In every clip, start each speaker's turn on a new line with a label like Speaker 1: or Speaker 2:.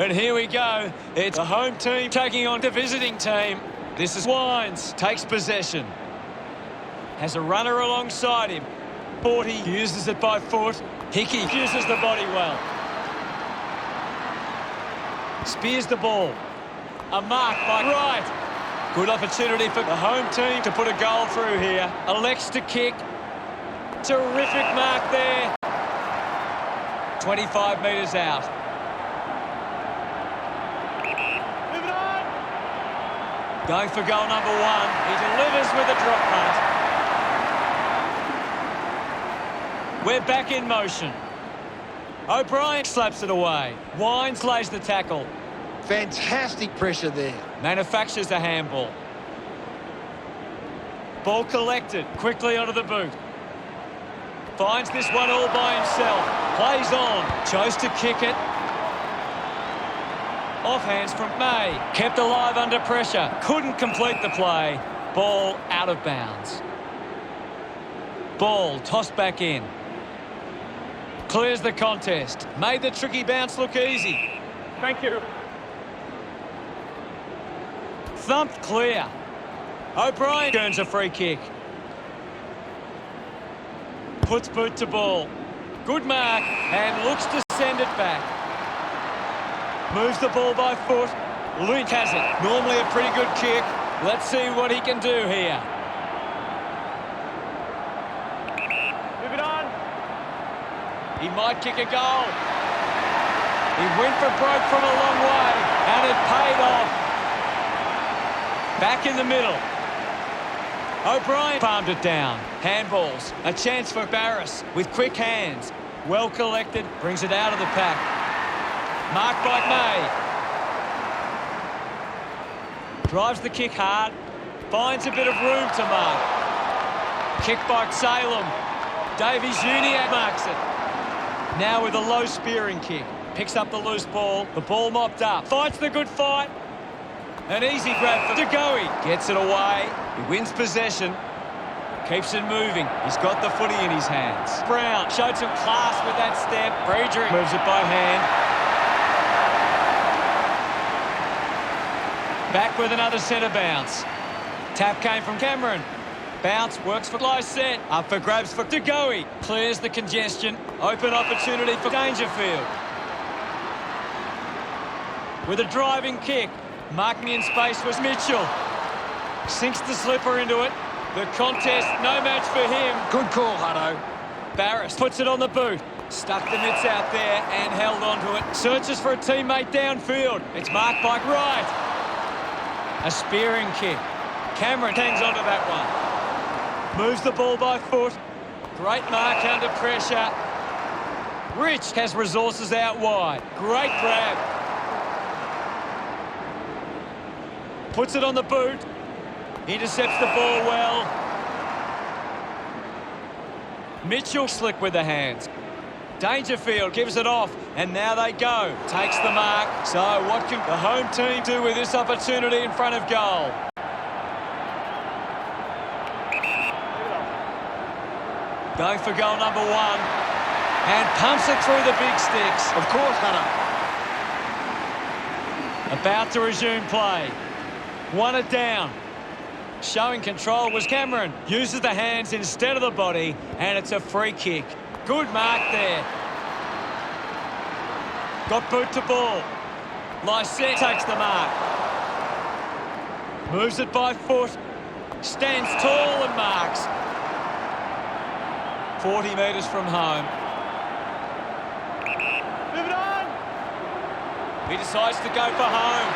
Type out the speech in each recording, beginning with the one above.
Speaker 1: And here we go. It's a home team taking on the visiting team. This is Whirlwinds. Takes possession. Has a runner alongside him. 40 uses it by foot. Hickey uses the body well. Spears the ball. A mark by Wright. Good opportunity for the home team to put a goal through here. Elects to kick. Terrific mark there. 25 metres out. Moving on. Going for goal number 1. He delivers with a drop punt. We're back in motion. O'Brien slaps it away. Wines lays the tackle.
Speaker 2: Fantastic pressure there.
Speaker 1: Manufactures a handball. Ball collected. Quickly onto the boot. Finds this one all by himself. Plays on. Chose to kick it. Off hands from May. Kept alive under pressure. Couldn't complete the play. Ball out of bounds. Ball tossed back in. Clears the contest. Made the tricky bounce look easy.
Speaker 3: Thank you.
Speaker 1: Thumped clear. O'Brien earns a free kick. Puts boot to ball. Good mark and looks to send it back. Moves the ball by foot. Lynch has it. Normally a pretty good kick. Let's see what he can do here.
Speaker 3: Move it on.
Speaker 1: He might kick a goal. He went for broke from a long way, and it paid off. Back in the middle. O'Brien palmed it down. Handballs. A chance for Barris with quick hands. Well collected. Brings it out of the pack. Marked by May. Drives the kick hard. Finds a bit of room to mark. Kick by Salem. Davies Uniac marks it. Now with a low spearing kick. Picks up the loose ball. The ball mopped up. Fights the good fight. An easy grab for Degoe. Gets it away. He wins possession. Keeps it moving. He's got the footy in his hands. Brown showed some class with that step. Friedrich moves it by hand. Back with another centre bounce. Tap came from Cameron. Bounce works for Lyset. Up for grabs for Degoe. Clears the congestion. Open opportunity for Dangerfield. With a driving kick. Marking in space was Mitchell. Sinks the slipper into it. The contest, no match for him.
Speaker 2: Good call, Hutto.
Speaker 1: Barris puts it on the boot. Stuck the mitts out there and held onto it. Searches for a teammate downfield. It's marked by Wright. A spearing kick. Cameron hangs onto that one. Moves the ball by foot. Great mark under pressure. Rich has resources out wide. Great grab. Puts it on the boot. Intercepts the ball well. Mitchell slick with the hands. Dangerfield gives it off, and now they go. Takes the mark. So what can the home team do with this opportunity in front of goal? Going for goal number 1. And pumps it through the big sticks.
Speaker 2: Of course, Hutto.
Speaker 1: About to resume play. Won it down. Showing control was Cameron. Uses the hands instead of the body, and it's a free kick. Good mark there. Got boot to ball. Lyset takes the mark. Moves it by foot. Stands tall and marks. 40 metres from home.
Speaker 3: Move it on.
Speaker 1: He decides to go for home.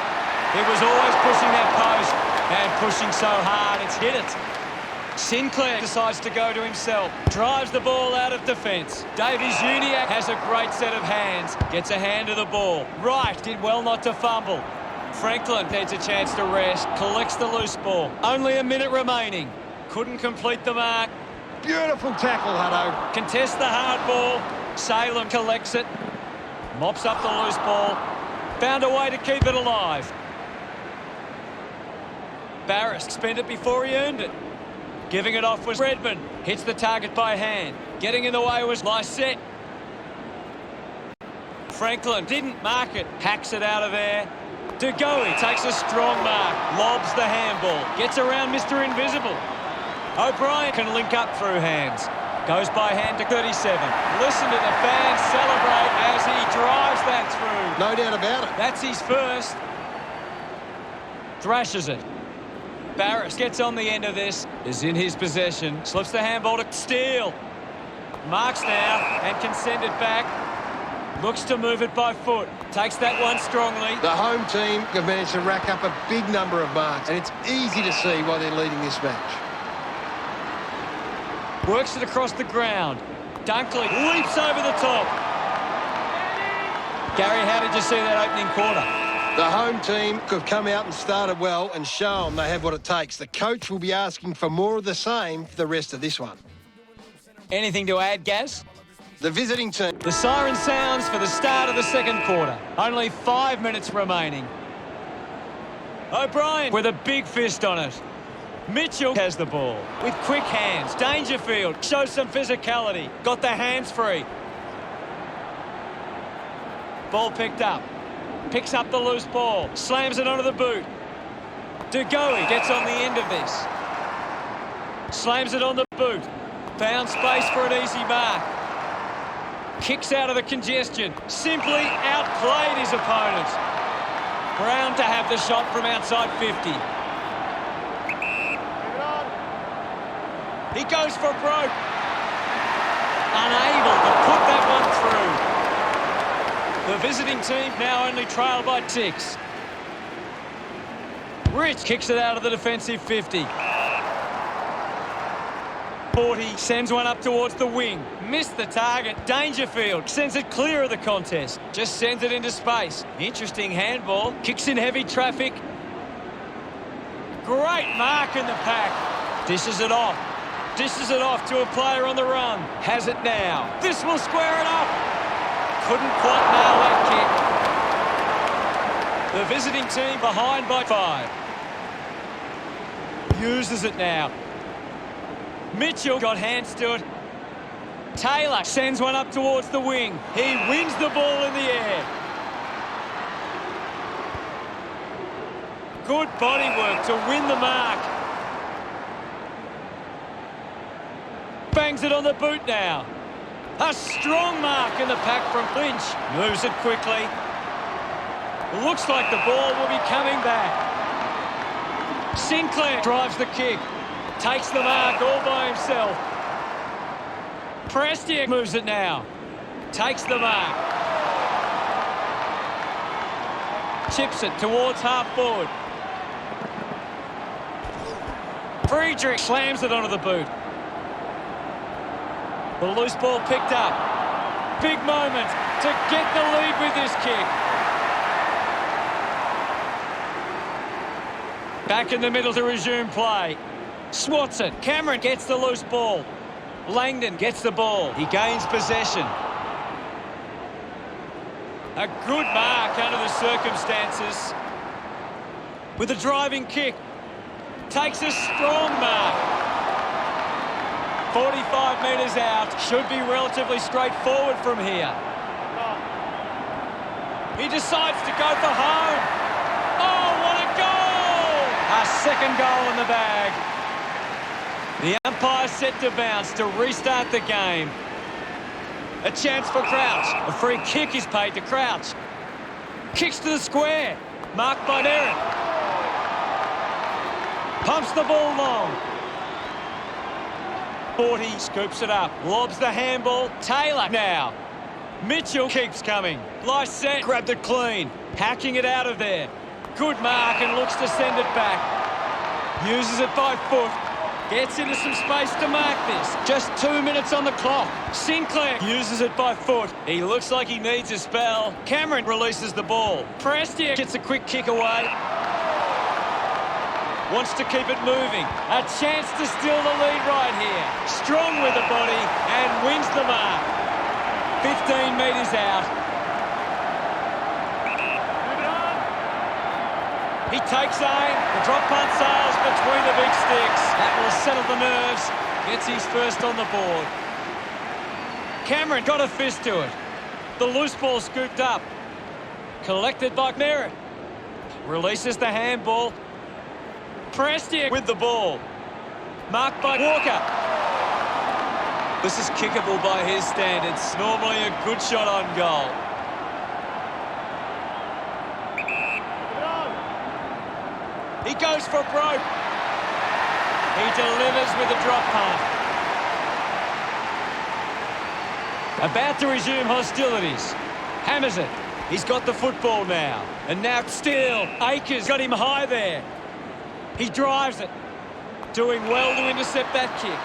Speaker 1: He was always pushing that post and pushing so hard it's hit it. Sinclair decides to go to himself. Drives the ball out of defence. Davies Uniac has a great set of hands. Gets a hand to the ball. Wright did well not to fumble. Franklin needs a chance to rest. Collects the loose ball. Only a minute remaining. Couldn't complete the mark.
Speaker 2: Beautiful tackle, Hutto.
Speaker 1: Contests the hard ball. Salem collects it. Mops up the loose ball. Found a way to keep it alive. Barris spent it before he earned it. Giving it off was Redmond. Hits the target by hand. Getting in the way was Lyset. Franklin didn't mark it. Hacks it out of there. De Goey takes a strong mark. Lobs the handball. Gets around Mr. Invisible. O'Brien can link up through hands. Goes by hand to 37. Listen to the fans celebrate as he drives that through.
Speaker 2: No doubt about it.
Speaker 1: That's his first. Thrashes it. Barris gets on the end of this. Is in his possession. Slips the handball to Steele. Marks now and can send it back. Looks to move it by foot. Takes that one strongly.
Speaker 2: The home team have managed to rack up a big number of marks, and it's easy to see why they're leading this match.
Speaker 1: Works it across the ground. Dunkley leaps over the top. Gary, how did you see that opening quarter?
Speaker 2: The home team have come out and started well and shown they have what it takes. The coach will be asking for more of the same for the rest of this one.
Speaker 1: Anything to add, Gaz?
Speaker 2: The visiting team.
Speaker 1: The siren sounds for the start of the second quarter. Only 5 minutes remaining. O'Brien with a big fist on it. Mitchell has the ball with quick hands. Dangerfield shows some physicality. Got the hands free. Ball picked up. Picks up the loose ball. Slams it onto the boot. De Goey gets on the end of this. Slams it on the boot. Found space for an easy mark. Kicks out of the congestion. Simply outplayed his opponent. Brown to have the shot from outside 50. He goes for broke. Unable to put that one through. The visiting team now only trail by 6. Rich kicks it out of the defensive 50. 40 sends one up towards the wing. Missed the target. Dangerfield sends it clear of the contest. Just sends it into space. Interesting handball. Kicks in heavy traffic. Great mark in the pack. Dishes it off. Dishes it off to a player on the run. Has it now. This will square it up. Couldn't quite nail that kick. The visiting team behind by 5. Uses it now. Mitchell got hands to it. Taylor sends one up towards the wing. He wins the ball in the air. Good body work to win the mark. Bangs it on the boot now. A strong mark in the pack from Lynch. Moves it quickly. Looks like the ball will be coming back. Sinclair drives the kick. Takes the mark all by himself. Prestiak moves it now. Takes the mark. Chips it towards half forward. Friedrich slams it onto the boot. The loose ball picked up. Big moment to get the lead with this kick. Back in the middle to resume play. Swats it. Cameron gets the loose ball. Langdon gets the ball. He gains possession. A good mark under the circumstances. With a driving kick. Takes a strong mark. 45 metres out. Should be relatively straightforward from here. He decides to go for home. Oh, what a goal! A second goal in the bag. The umpire set to bounce to restart the game. A chance for Crouch. A free kick is paid to Crouch. Kicks to the square. Marked by Derek. Pumps the ball long. 40 scoops it up. Lobs the handball. Taylor now. Mitchell keeps coming. Lysette grabbed it clean. Hacking it out of there. Good mark and looks to send it back. Uses it by foot. Gets into some space to mark this. Just 2 minutes on the clock. Sinclair uses it by foot. He looks like he needs a spell. Cameron releases the ball. Prestiak gets a quick kick away. Wants to keep it moving. A chance to steal the lead right here. Strong with the body and wins the mark. 15 metres out. He takes aim. The drop punt sails between the big sticks. That will settle the nerves. Gets his first on the board. Cameron got a fist to it. The loose ball scooped up. Collected by Merritt. Releases the handball. Prestia with the ball. Marked by Walker. This is kickable by his standards. Normally a good shot on goal. He goes for broke. He delivers with a drop punt. About to resume hostilities. Hammers it. He's got the football now. And now still, Akers got him high there. He drives it. Doing well to intercept that kick.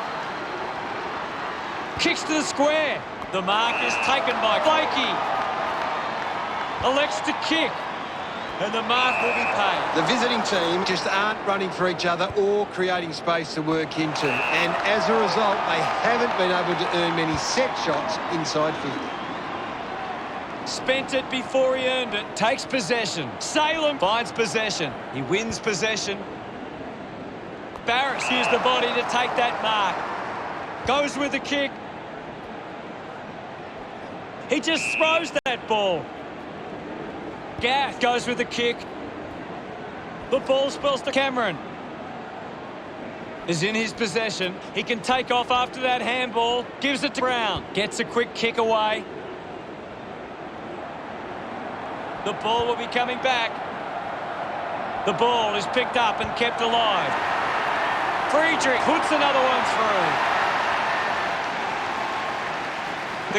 Speaker 1: Kicks to the square. The mark is taken by Blakey. Elects to kick. And the mark will be paid.
Speaker 2: The visiting team just aren't running for each other or creating space to work into. And as a result, they haven't been able to earn many set shots inside 50.
Speaker 1: Spent it before he earned it. Takes possession. Salem finds possession. He wins possession. Barris used the body to take that mark. Goes with the kick. He just throws that ball. Gaff goes with the kick. The ball spills to Cameron. Is in his possession. He can take off after that handball. Gives it to Brown. Gets a quick kick away. The ball will be coming back. The ball is picked up and kept alive. Friedrich puts another one through.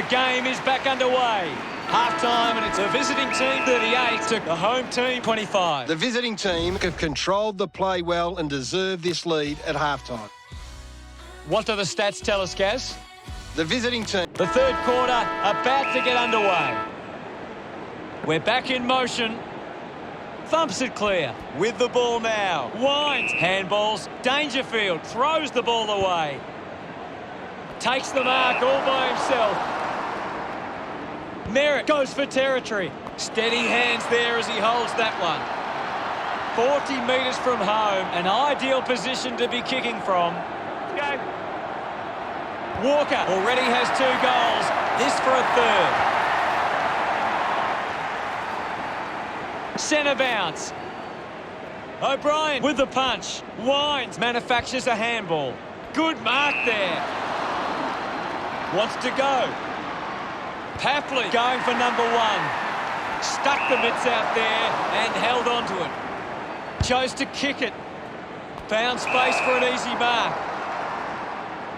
Speaker 1: The game is back underway. Half-time, and it's a visiting team 38 to the home team 25.
Speaker 2: The visiting team have controlled the play well and deserve this lead at half-time.
Speaker 1: What do the stats tell us, Gaz?
Speaker 2: The visiting team...
Speaker 1: The third quarter about to get underway. We're back in motion. Thumps it clear. With the ball now. Wines. Handballs. Dangerfield throws the ball away. Takes the mark all by himself. Merritt goes for territory. Steady hands there as he holds that one. 40 metres from home. An ideal position to be kicking from.
Speaker 3: Go.
Speaker 1: Walker already has 2 goals. This for a third. Centre bounce. O'Brien with the punch. Wines manufactures a handball. Good mark there. Wants to go. Papley going for number 1. Stuck the mitts out there and held on to it. Chose to kick it. Found space for an easy mark.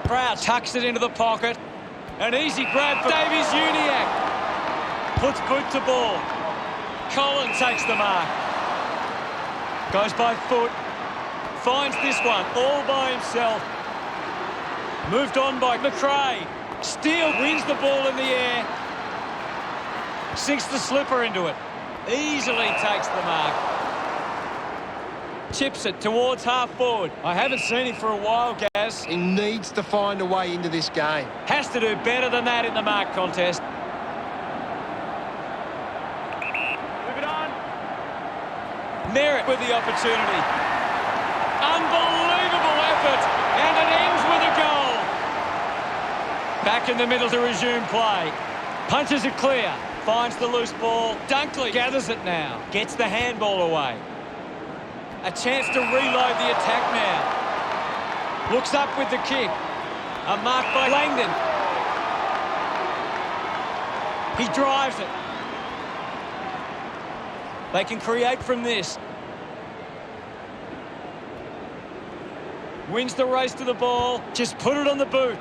Speaker 1: Proud tucks it into the pocket. An easy grab for Davies Uniacke. Puts boot to ball. Colin takes the mark. Goes by foot. Finds this one all by himself. Moved on by McRae. Steele wins the ball in the air. Sinks the slipper into it. Easily takes the mark. Chips it towards half forward. I haven't seen him for a while, Gaz.
Speaker 2: He needs to find a way into this game.
Speaker 1: Has to do better than that in the mark contest.
Speaker 3: Move it on.
Speaker 1: Merritt with the opportunity. Unbelievable effort. And it ends with a goal. Back in the middle to resume play. Punches it clear. Finds the loose ball. Dunkley gathers it now. Gets the handball away. A chance to reload the attack now. Looks up with the kick. A mark by Langdon. He drives it. They can create from this. Wins the race to the ball. Just put it on the boot.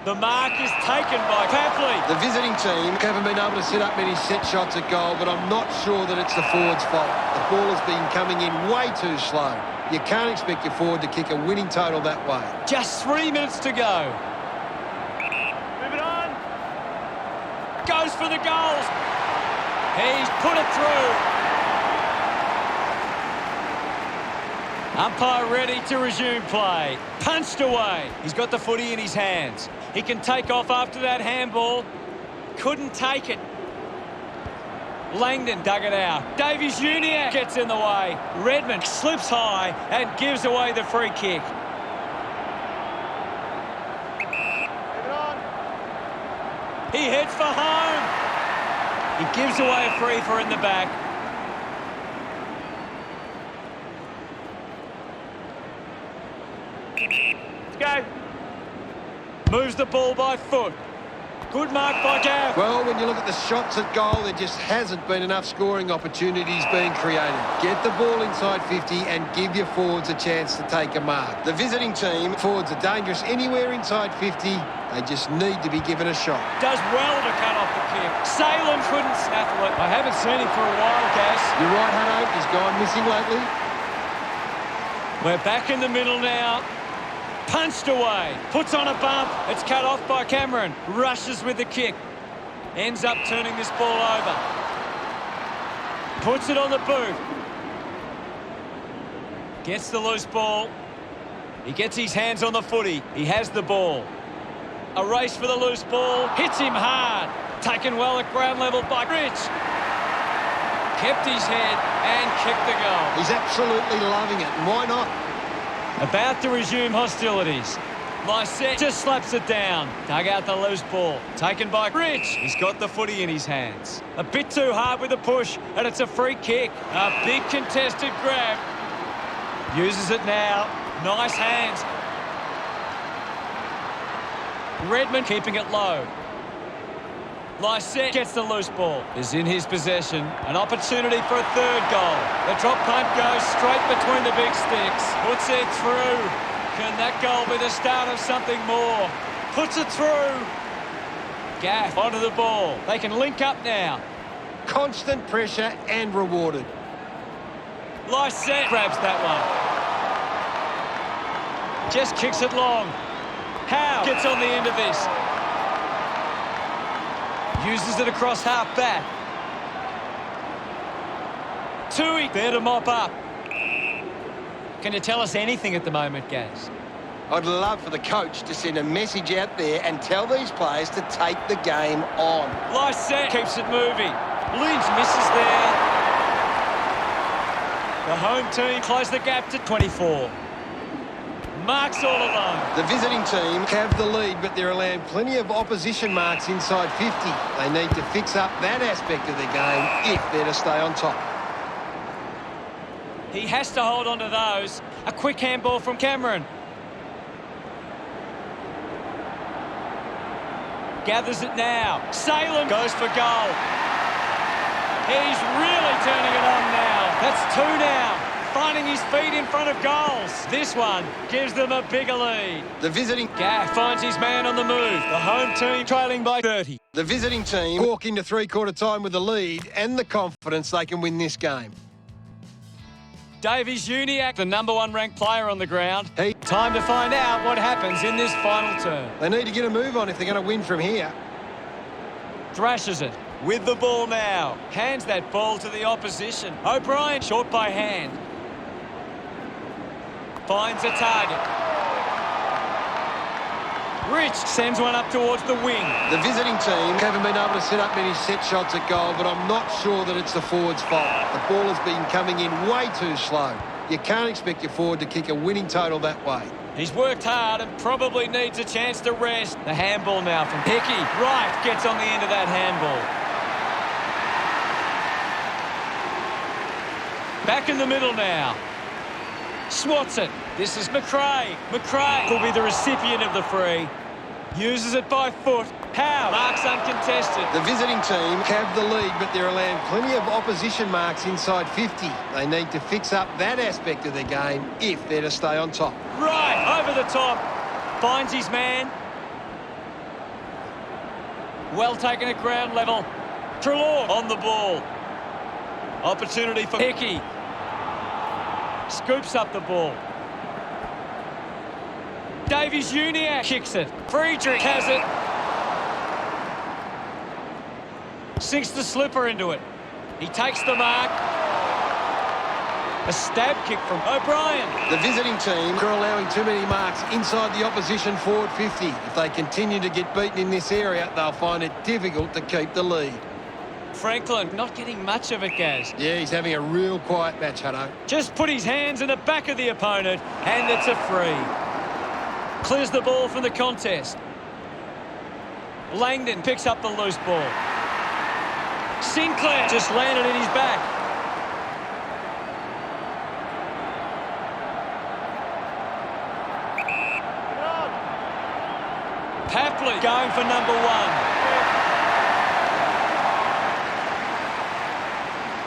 Speaker 1: The mark is taken by Papley.
Speaker 2: The visiting team haven't been able to set up many set shots at goal, but I'm not sure that it's the forward's fault. The ball has been coming in way too slow. You can't expect your forward to kick a winning total that way.
Speaker 1: Just 3 minutes to go.
Speaker 3: Move it on.
Speaker 1: Goes for the goals. He's put it through. Umpire ready to resume play. Punched away. He's got the footy in his hands. He can take off after that handball. Couldn't take it. Langdon dug it out. Davies Uniacke gets in the way. Redmond slips high and gives away the free kick.
Speaker 3: Move it on.
Speaker 1: He heads for home. He gives away a free for in the back.
Speaker 3: Let's go.
Speaker 1: Moves the ball by foot. Good mark by Gav.
Speaker 2: Well, when you look at the shots at goal, there just hasn't been enough scoring opportunities being created. Get the ball inside 50 and give your forwards a chance to take a mark. The visiting team, forwards are dangerous anywhere inside 50. They just need to be given a shot.
Speaker 1: Does well to cut off the kick. Salem couldn't snaffle it. I haven't seen him for a while, Gaz.
Speaker 2: You're right, Hutto. He's gone missing lately.
Speaker 1: We're back in the middle now. Punched away. Puts on a bump. It's cut off by Cameron. Rushes with the kick. Ends up turning this ball over. Puts it on the boot. Gets the loose ball. He gets his hands on the footy. He has the ball. A race for the loose ball. Hits him hard. Taken well at ground level by Rich. Kept his head and kicked the goal.
Speaker 2: He's absolutely loving it, and why not?
Speaker 1: About to resume hostilities. Lysette just slaps it down. Dug out the loose ball. Taken by Rich. He's got the footy in his hands. A bit too hard with the push, and it's a free kick. A big contested grab. Uses it now. Nice hands. Redmond keeping it low. Lysette gets the loose ball. Is in his possession. An opportunity for a third goal. The drop punt goes straight between the big sticks. Puts it through. Can that goal be the start of something more? Puts it through. Gaff onto the ball. They can link up now.
Speaker 2: Constant pressure and rewarded.
Speaker 1: Lysette grabs that one. Just kicks it long. Howe gets on the end of this. Uses it across half back. Tui there to mop up. Can you tell us anything at the moment, Gaz?
Speaker 2: I'd love for the coach to send a message out there and tell these players to take the game on.
Speaker 1: Lysette keeps it moving. Lynch misses there. The home team close the gap to 24. Marks all alone.
Speaker 2: The visiting team have the lead, but they're allowing plenty of opposition marks inside 50. They need to fix up that aspect of the game if they're to stay on top.
Speaker 1: He has to hold on to those. A quick handball from Cameron. Gathers it now. Salem goes for goal. He's really turning it on now. That's two now. Finding his feet in front of goals. This one gives them a bigger lead.
Speaker 2: The visiting...
Speaker 1: Gaff finds his man on the move. The home team trailing by 30.
Speaker 2: The visiting team walk into three-quarter time with the lead and the confidence they can win this game.
Speaker 1: Davies Uniacke, the #1 ranked player on the ground. Time to find out what happens in this final turn.
Speaker 2: They need to get a move on if they're going to win from here.
Speaker 1: Thrashes it. With the ball now. Hands that ball to the opposition. O'Brien short by hand. Finds a target. Rich sends one up towards the wing.
Speaker 2: The visiting team haven't been able to set up many set shots at goal, but I'm not sure that it's the forward's fault. The ball has been coming in way too slow. You can't expect your forward to kick a winning total that way.
Speaker 1: He's worked hard and probably needs a chance to rest. The handball now from Hickey. Right gets on the end of that handball. Back in the middle now. Swats it. This is McRae. McRae will be the recipient of the free. Uses it by foot. Howe marks uncontested.
Speaker 2: The visiting team have the lead, but they're allowing plenty of opposition marks inside 50. They need to fix up that aspect of their game if they're to stay on top.
Speaker 1: Right, over the top. Finds his man. Well taken at ground level. Trelaw on the ball. Opportunity for Hickey. Scoops up the ball. Davies Uniacke kicks it. Friedrich has it. Sinks the slipper into it. He takes the mark. A stab kick from O'Brien.
Speaker 2: The visiting team are allowing too many marks inside the opposition forward 50. If they continue to get beaten in this area, they'll find it difficult to keep the lead.
Speaker 1: Franklin not getting much of it, Gaz.
Speaker 2: Yeah, he's having a real quiet match, Hutto.
Speaker 1: Just put his hands in the back of the opponent, and it's a free. Clears the ball from the contest. Langdon picks up the loose ball. Sinclair just landed in his back. Papley going for number 1.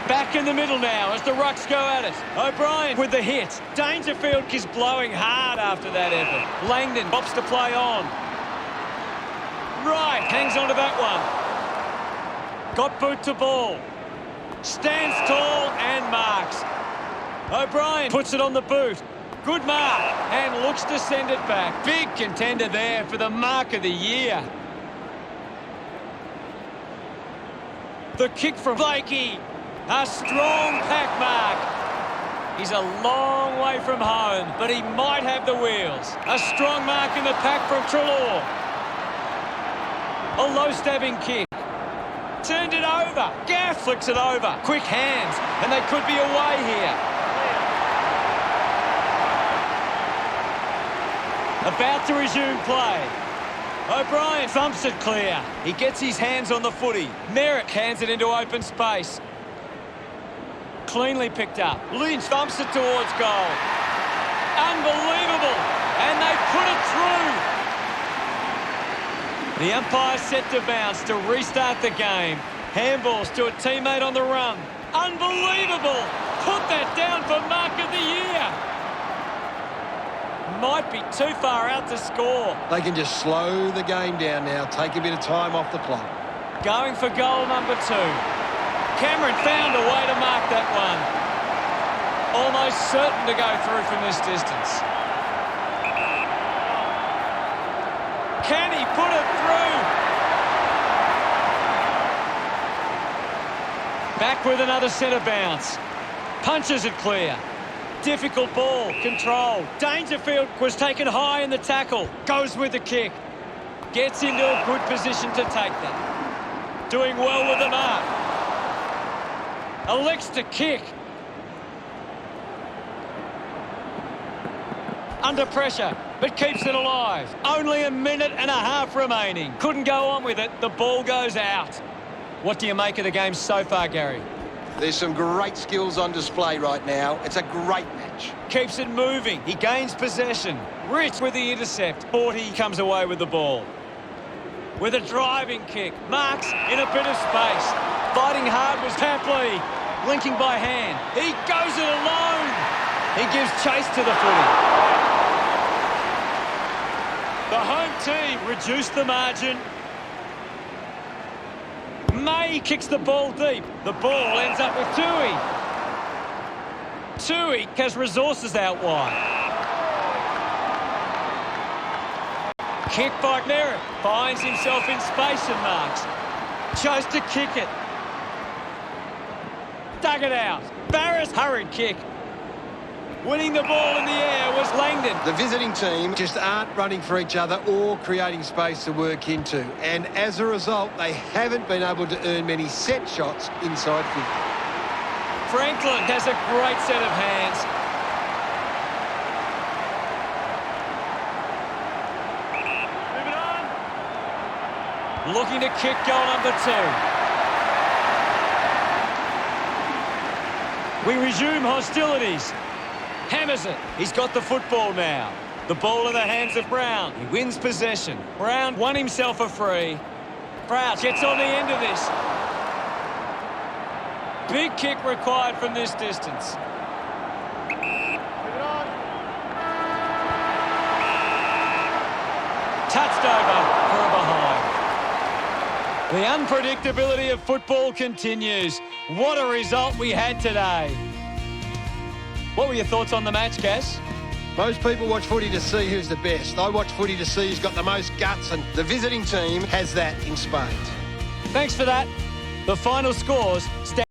Speaker 1: Back in the middle now as the Rucks go at it. O'Brien with the hit. Dangerfield is blowing hard after that effort. Langdon pops to play on. Wright hangs on to that one. Got boot to ball. Stands tall and marks. O'Brien puts it on the boot. Good mark and looks to send it back. Big contender there for the mark of the year. The kick from Blakey. A strong pack mark. He's a long way from home, but he might have the wheels. A strong mark in the pack from Treloar. A low stabbing kick. Turned it over. Gaff flicks it over. Quick hands, and they could be away here. About to resume play. O'Brien thumps it clear. He gets his hands on the footy. Merrick hands it into open space. Cleanly picked up. Lynch thumps it towards goal. Unbelievable. And they put it through. The umpire set to bounce to restart the game. Handballs to a teammate on the run. Unbelievable. Put that down for mark of the year. Might be too far out to score.
Speaker 2: They can just slow the game down now, take a bit of time off the clock.
Speaker 1: Going for goal number 2. Cameron found a way to mark that one. Almost certain to go through from this distance. Can he put it through? Back with another centre bounce. Punches it clear. Difficult ball, control. Dangerfield was taken high in the tackle. Goes with the kick. Gets into a good position to take that. Doing well with the mark. Elects to kick. Under pressure, but keeps it alive. Only a minute and a half remaining. Couldn't go on with it. The ball goes out. What do you make of the game so far, Gary?
Speaker 2: There's some great skills on display right now. It's a great match.
Speaker 1: Keeps it moving. He gains possession. Rich with the intercept. 40 comes away with the ball. With a driving kick. Marks in a bit of space. Fighting hard was Tapley. Linking by hand. He goes it alone. He gives chase to the footy. The home team reduced the margin. May kicks the ball deep. The ball ends up with Tui. Tui has resources out wide. Kick by Merritt. Finds himself in space and marks. Chose to kick it. Dug it out. Barris hurried kick. Winning the ball in the air was Langdon.
Speaker 2: The visiting team just aren't running for each other or creating space to work into. And as a result, they haven't been able to earn many set shots inside 50.
Speaker 1: Franklin has a great set of hands.
Speaker 3: Move it on.
Speaker 1: Looking to kick goal number 2. We resume hostilities. Hammers it. He's got the football now. The ball in the hands of Brown. He wins possession. Brown won himself a free. Crouch gets on the end of this. Big kick required from this distance.
Speaker 3: Move it on.
Speaker 1: Touched over for a behind. The unpredictability of football continues. What a result we had today. What were your thoughts on the match, Cass?
Speaker 2: Most people watch footy to see who's the best. I watch footy to see who's got the most guts, and the visiting team has that in spades.
Speaker 1: Thanks for that. The final scores stand